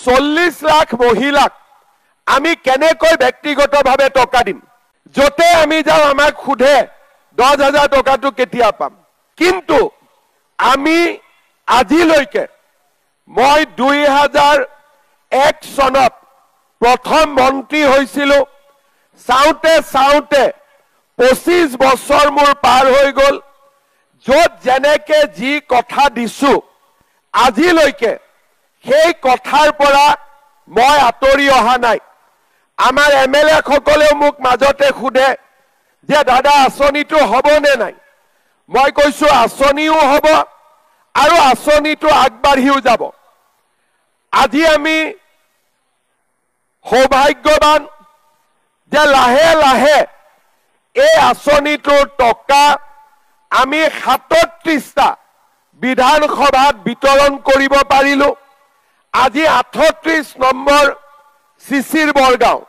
40 লাখ মহিলাক আমি কেনেকৈ ব্যক্তিগতভাৱে টকা দিম যতে আমি যাও আমাক খুধে 10,000 টকাটো কেতিয়া পাম কিন্তু আমি আজিলৈকে মই 2001 চনত প্ৰথম মন্ত্ৰী হৈছিলো চাউতে 25 বছৰ মোৰ পাৰ হৈ গল যত জেনেকে যি কথা দিছো আজিলৈকে সেই কথাৰ পৰা মই আতৰি অহা নাই আমাৰ এমএলএ সকলেও মোক মাজতে খুদে যে দাদা আসনিটো হ'ব নে নাই মই কৈছো আসনিও হ'ব আৰু আসনিটো আগবাঢ়িও যাব আজি আমি সৌভাগ্যবান যে লাহে লাহে এই আসনিটোৰ টকা আমি 37টা বিধানসভাত বিতৰণ কৰিব পাৰিলো আজি 38 নম্বৰ শিশিৰ বৰগাঁও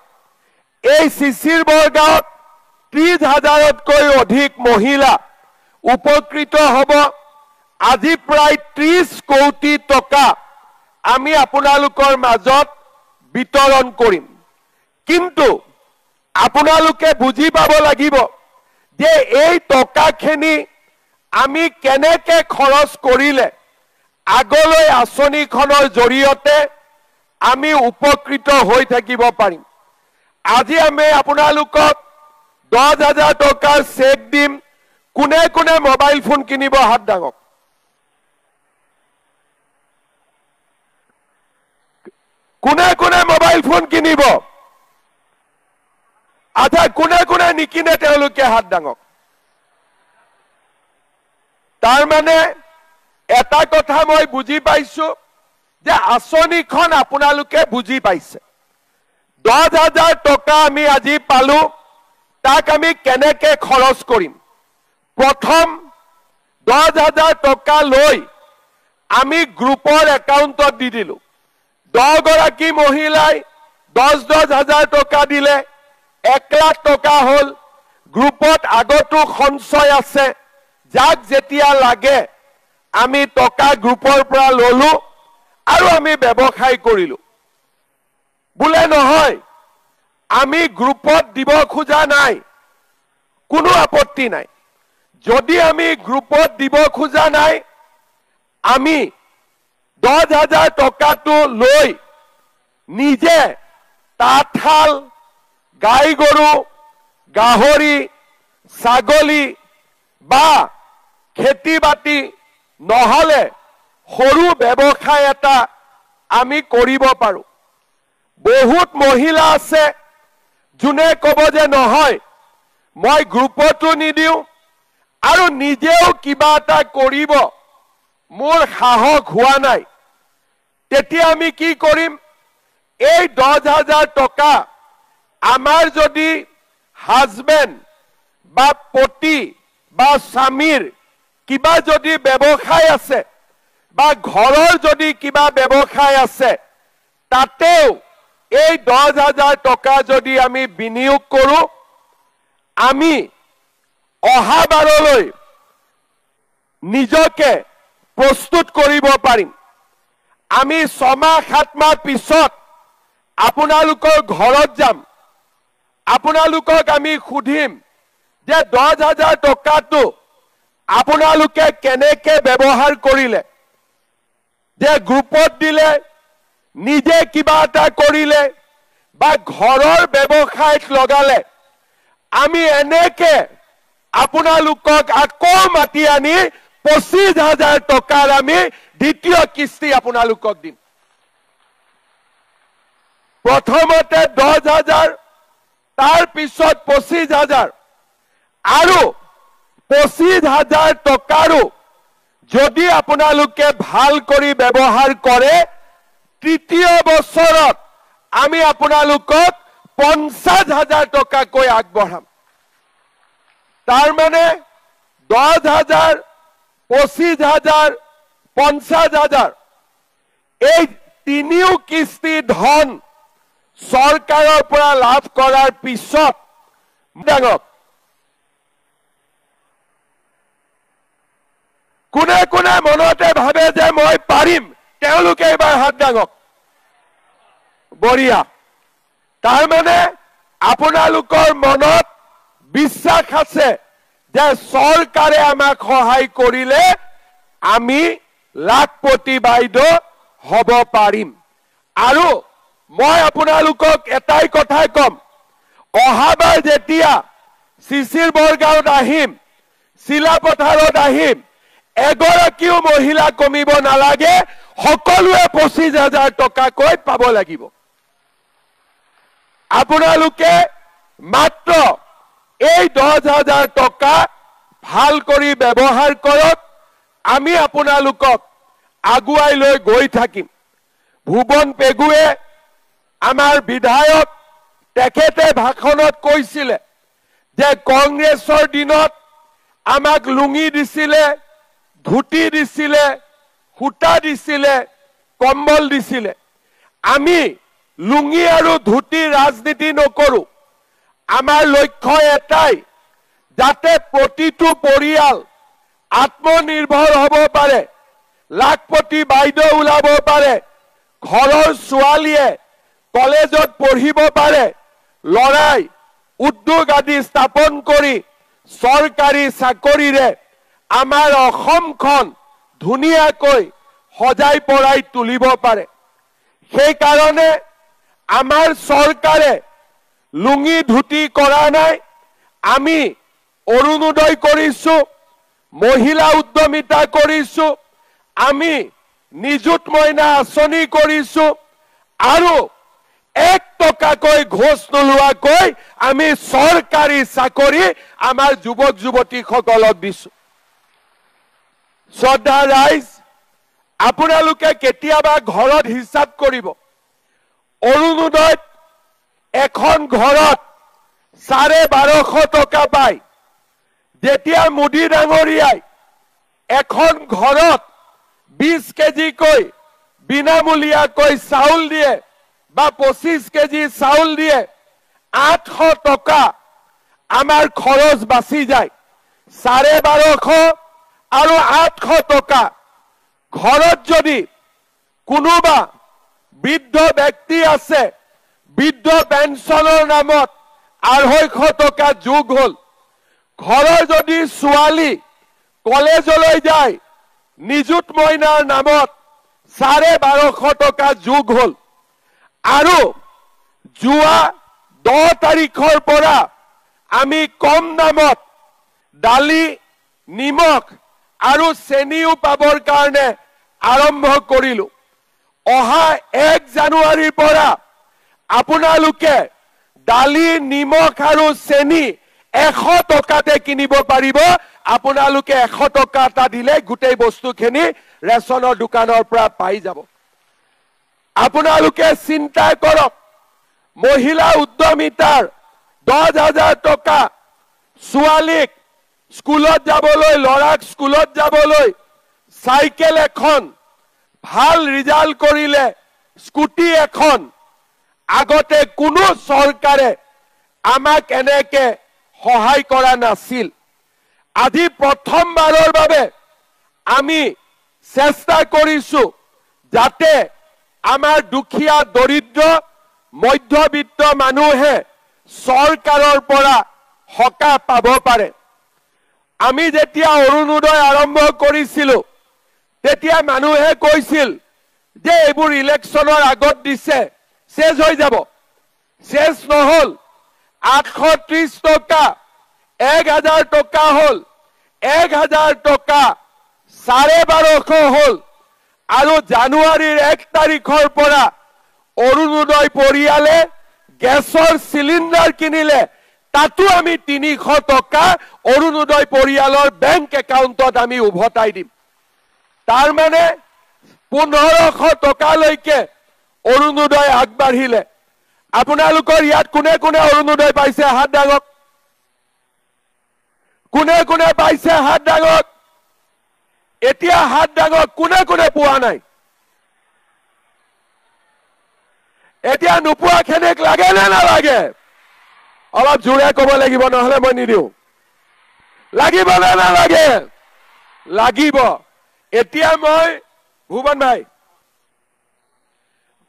এই শিশিৰ বৰগাঁৱত 30,000তকৈ অধিক মহিলা উপকৃত হ'ব আজি প্ৰায় 30 কোটি টকা আমি আপোনালোকৰ মাজত বিতৰণ কৰিম কিন্তু আপোনালোকে বুজি পাব লাগিব যে এই টকাখিনি আমি কেনেকে খৰচ কৰিলে আগলৈ আসনিখনৰ জৰিয়তে আমি উপকৃত হৈ থাকিব পাৰিম আজি আমি আপোনালোকক 10,000 টকাৰ চেক দিম কোনে কোনে মোবাইল ফোন কিনিব হাত ডাঙক কোনে কোনে মোবাইল ফোন কিনিব আচ্ছা কোনে কোনে নিকিনে তেওঁলোকে হাত ডাঙক তাৰ মানে এটা কথা মই বুজি পাইছো যে আসনিখন আপোনালোকে বুজি পাইছে 10,000 টকা আমি আজি পালো তাক আমি কেনেকে খৰচ কৰিম প্ৰথম 10,000 টকা লৈ আমি গ্ৰুপৰ একাউণ্টত দি দিলো 10 গৰাকী মহিলাই 10,000 টকা দিলে 1 লাখ টকা হল গ্ৰুপত আগতো সঞ্চয় আছে যাক যেতিয়া লাগে আমি টকা গ্ৰুপৰ পৰা ললো আৰু আমি ব্যৱসায় কৰিলো বুলে নহয় আমি গ্ৰুপত দিব খোজা নাই কোনো আপত্তি নাই যদি আমি গ্ৰুপত দিব খোজা নাই আমি 10,000 টকাটো লৈ নিজে তাঁতশাল গাই গৰু গাহৰি ছাগলী বা খেতি বাতি নহলে সৰু ব্যৱসায় এটা আমি কৰিব পাৰো বহুত মহিলা আছে জুনে কব যে নহয় মই গ্ৰুপতো নিদিও আৰু নিজেও কিবা এটা কৰিব মোৰ সাহস হোৱা নাই তেতিয়া আমি কি কৰিম এই 10,000 টকা আমাৰ যদি হাজবেণ্ড বা পতি বা স্বামীৰ কিবা যদি ব্যৱসায় আছে বা ঘৰৰ যদি কিবা ব্যৱসায় আছে তাতেও এই 10,000 টকা যদি আমি বিনিয়োগ কৰো আমি অহাবাৰলৈ নিজকে প্ৰস্তুত কৰিব পাৰিম আমি 6 মাহ 7 মাহ পিছত আপোনালোকৰ ঘৰত যাম আপোনালোকক আমি খুদিম যে 10,000 টকাটো আপোনালোকে কেনেকে ব্যৱহাৰ কৰিলে যে গ্ৰুপত দিলে নিজে কিবা এটা কৰিলে বা ঘৰৰ ব্যৱসায়ত লগালে আমি এনেকে আপোনালোকক আকৌ মাতি আনি 25,000 টকাৰ আমি দ্বিতীয় কিস্তি আপোনালোকক দিম প্ৰথমতে 10,000 তাৰ পিছত 25,000 আৰু 25,000 টকাৰো যদি আপোনালোকে ভাল কৰি ব্যৱহাৰ কৰে তৃতীয় বছৰত আমি আপোনালোকক 50,000 টকাকৈ আগবঢ়াম তাৰ মানে 10,000 25,000 50,000 এই তিনিও কিস্তি ধন চৰকাৰৰ পৰা লাভ কৰাৰ পিছত ডাঙক কোনে কোনে মনতে ভাবে যে মই পাৰিম তেওঁলোকে এবাৰ হাত ডাঙক বঢ়িয়া তাৰ মানে আপোনালোকৰ মনত বিশ্বাস আছে যে চৰকাৰে আমাক সহায় কৰিলে আমি লাখপতি বাইদেউ হ'ব পাৰিম আৰু মই আপোনালোকক এটাই কথা কম অহাবাৰ যেতিয়া শিশিৰ বৰগাঁৱত আহিম চিলাপথাৰত আহিম এগৰাকীও মহিলা কমিব নালাগে সকলোৱে 25,000 টকাকৈ পাব লাগিব আপোনালোকে মাত্ৰ এই 10,000 টকা ভাল কৰি ব্যৱহাৰ কৰক আমি আপোনালোকক আগুৱাই লৈ গৈ থাকিম ভুৱন পেগুৱে আমাৰ বিধায়ক তেখেতে ভাষণত কৈছিলে যে কংগ্ৰেছৰ দিনত আমাক লুঙি দিছিলে ধুতি দিছিলে হুটা দিছিলে কম্বল দিছিলে আমি লুঙি আৰু ধুতি ৰাজনীতি নকৰো আমাৰ লক্ষ্য এটাই যাতে প্ৰতিটো পৰিয়াল আত্মনিৰ্ভৰ হ'ব পাৰে লাখপতি বাইদেউ ওলাব পাৰে ঘৰৰ ছোৱালীয়ে কলেজত পঢ়িব পাৰে লৰাই উদ্যোগ আদি স্থাপন কৰি চৰকাৰী চাকৰিৰে আমাৰ অসমখন ধুনীয়াকৈ সজাই পৰাই তুলিব পাৰে সেই কাৰণে আমাৰ চৰকাৰে লুঙি ধুতি কৰা নাই আমি অৰুণোদয় কৰিছো মহিলা উদ্যমিতা কৰিছো আমি নিযুত মইনা আঁচনি কৰিছো আৰু 1 টকাকৈ ঘোষ নোলোৱাকৈ আমি চৰকাৰী চাকৰি আমাৰ যুৱক যুৱতীসকলক দিছো শ্ৰদ্ধা ৰাইজ আপোনালোকে কেতিয়াবা ঘৰত হিচাপ কৰিব অৰুণোদয়ত এখন ঘৰত 1250 টকা পায় যেতিয়া মোদী ডাঙৰীয়াই এখন ঘৰত 20 কেজিকৈ বিনামূলীয়াকৈ চাউল দিয়ে বা 25 কেজি চাউল দিয়ে 800 টকা আমাৰ খৰচ বাচি যায় 1250 আৰু 800 টকা ঘৰত যদি কোনোবা বৃদ্ধ ব্যক্তি আছে বৃদ্ধ পেঞ্চনৰ নামত 250 টকা যোগ হল ঘৰৰ যদি ছোৱালী কলেজলৈ যায় নিযুত মইনাৰ নামত 1250 টকা যোগ হল আৰু যোৱা 10 তাৰিখৰ পৰা আমি কম দামত দালি নিমখ আৰু চেনিও পাবৰ কাৰণে আৰম্ভ কৰিলো অহা 1 জানুৱাৰীৰ পৰা আপোনালোকে দালি নিমখ আৰু চেনি 100 টকাতে কিনিব পাৰিব আপোনালোকে 100 টকা এটা দিলে গোটেই বস্তুখিনি ৰেচনৰ দোকানৰ পৰা পাই যাব আপোনালোকে চিন্তা কৰক মহিলা উদ্যমিতাৰ 10,000 টকা ছোৱালীক স্কুলত যাবলৈ লৰাক স্কুলত যাবলৈ সাইকেল এখন ভাল ৰিজাল্ট কৰিলে স্কুটি এখন আগতে কোনো চৰকাৰে আমাক এনেকে সহায় কৰা নাছিল আজি প্ৰথমবাৰৰ বাবে আমি চেষ্টা কৰিছো যাতে আমাৰ দুখীয়া দৰিদ্ৰ মধ্যবিত্ত মানুহে চৰকাৰৰ পৰা সকাহ পাব পাৰে আমি যেতিয়া অৰুণোদয় আৰম্ভ কৰিছিলো তেতিয়া মানুহে কৈছিল যে এইবোৰ ইলেকশ্যনৰ আগত দিছে শেষ হৈ যাব শেষ নহল 830 টকা 1000 টকা হল 1000 টকা 1250 হল আৰু জানুৱাৰীৰ 1 তাৰিখৰ পৰা অৰুণোদয় পৰিয়ালে গেছৰ সিলিন্ডাৰ কিনিলে তাতো আমি 300 টকা অৰুণোদয় পৰিয়ালৰ বেংক একাউণ্টত আমি উভতাই দিম তাৰ মানে 1500 টকালৈকে অৰুণোদয় আগবাঢ়িলে আপোনালোকৰ ইয়াত কোনে কোনে অৰুণোদয় পাইছে হাত দাঙক কোনে কোনে পাইছে হাত দাঙক এতিয়া হাত দাঙক কোনে কোনে পোৱা নাই এতিয়া নোপোৱা খেনেক লাগে নে নালাগে অলপ জোৰে ক'ব লাগিব নহলে মই নিদিও লাগিব নে নালাগে লাগিব এতিয়া মই ভুৱন ভাই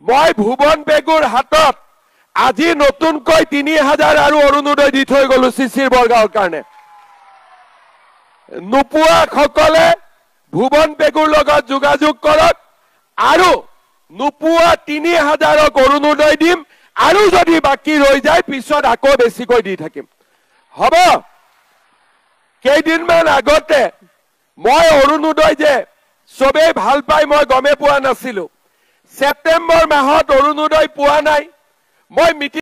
মই ভুৱন পেগুৰ হাতত আজি নতুনকৈ 3000 আৰু অৰুণোদয় দি থৈ গলো চিচিৰ বৰগাঁৱৰ কাৰণে। নোপোৱা সকলে ভুৱন পেগুৰ লগত যোগাযোগ কৰক আৰু নোপোৱা 3000ক অৰুণোদয় দিম আৰু যদি বাকি ৰৈ যায় পিছত আকৌ বেছিকৈ দি থাকিম। হ'ব। কেইদিনমান আগতে মই অৰুণোদয় যে সবেই ভাল পাই মই গমে পোৱা নাছিলো। সেপ্টেম্বৰ মাহত অৰুণোদয় পোৱা নাই। মই মিটিং